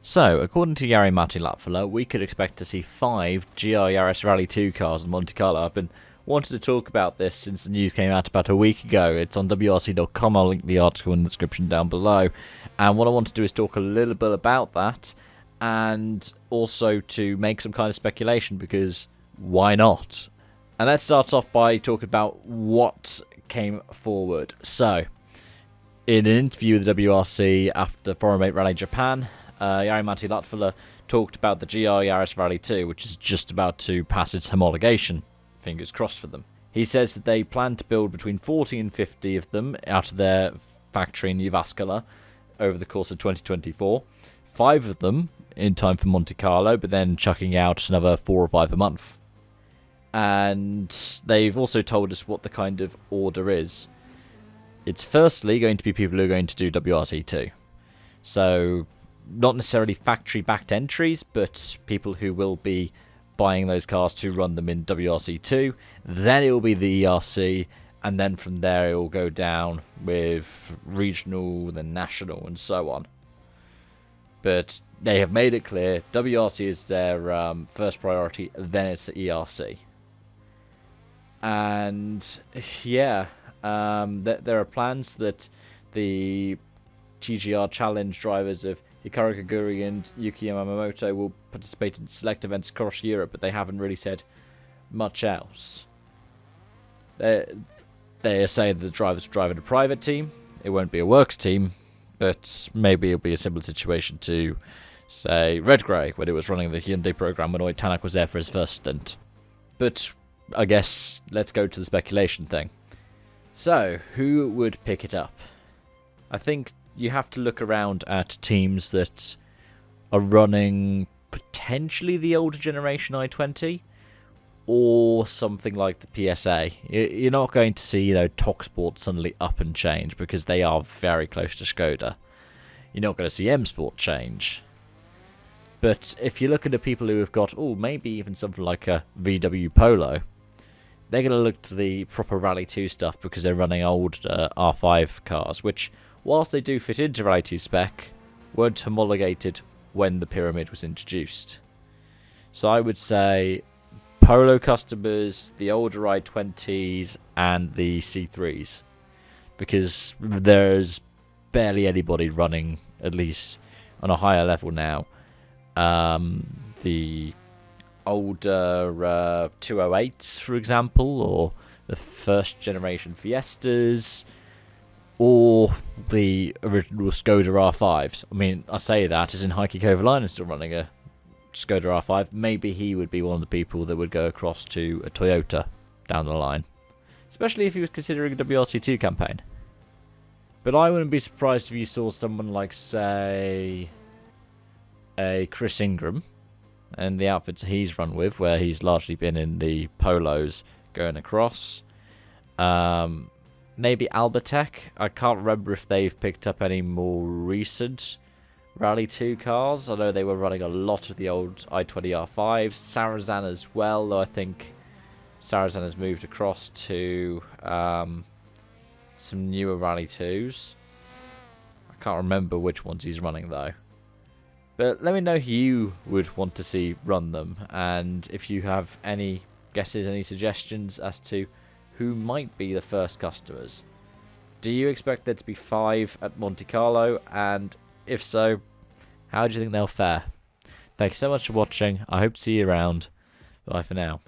So, according to Jari-Matti Latvala, we could expect to see 5 GR Yaris Rally 2 cars in Monte Carlo. I've been wanted to talk about this since the news came out about a week ago. It's on WRC.com. I'll link the article in the description down below. And what I want to do is talk a little bit about that, and also to make some kind of speculation, because why not? And let's start off by talking about what came forward. So, in an interview with the WRC after Forum 8 Rally Japan, Jari-Matti Latvala talked about the GR Yaris Rally 2, which is just about to pass its homologation. Fingers crossed for them. He says that they plan to build between 40 and 50 of them out of their factory in Jyväskylä over the course of 2024. 5 of them in time for Monte Carlo, but then chucking out another 4 or 5 a month. And they've also told us what the kind of order is. It's firstly going to be people who are going to do WRC2. So, not necessarily factory-backed entries, but people who will be buying those cars to run them in WRC2. Then it will be the ERC, and then from there it will go down with regional, then national, and so on. But they have made it clear WRC is their first priority, then it's the ERC. And yeah, there are plans that the TGR Challenge drivers of Hikaru Kaguri and Yuki Yamamoto will participate in select events across Europe, but they haven't really said much else. They are saying that the drivers will drive in a private team. It won't be a works team, but maybe it'll be a similar situation to, say, Red Grey, when it was running the Hyundai program when Oit Tanak was there for his first stint. But I guess let's go to the speculation thing. So, who would pick it up? I think you have to look around at teams that are running potentially the older generation i20 or something like the PSA. You're not going to see, TalkSport suddenly up and change because they are very close to Skoda. You're not going to see M Sport change. But if you look at the people who have got, maybe even something like a VW Polo, they're going to look to the proper Rally 2 stuff because they're running old R5 cars, which, whilst they do fit into Rally 2 spec, weren't homologated when the Pyramid was introduced. So I would say Polo customers, the older i20s, and the C3s. Because there's barely anybody running, at least on a higher level now, the older 208s, for example, or the first generation Fiestas, or the original Skoda R5s. I mean, I say that as in Heikki Kovalainen is still running a Skoda R5. Maybe he would be one of the people that would go across to a Toyota down the line, especially if he was considering a WRC2 campaign. But I wouldn't be surprised if you saw someone like, say, a Chris Ingram and the outfits he's run with, where he's largely been in the Polos going across. Maybe Albatech. I can't remember if they've picked up any more recent Rally 2 cars. I know they were running a lot of the old i20 R5s. Sarazan as well, though I think Sarazan has moved across to some newer Rally 2s. I can't remember which ones he's running, though. But let me know who you would want to see run them, and if you have any guesses, any suggestions as to who might be the first customers. Do you expect there to be 5 at Monte Carlo? And if so, how do you think they'll fare? Thank you so much for watching. I hope to see you around. Bye for now.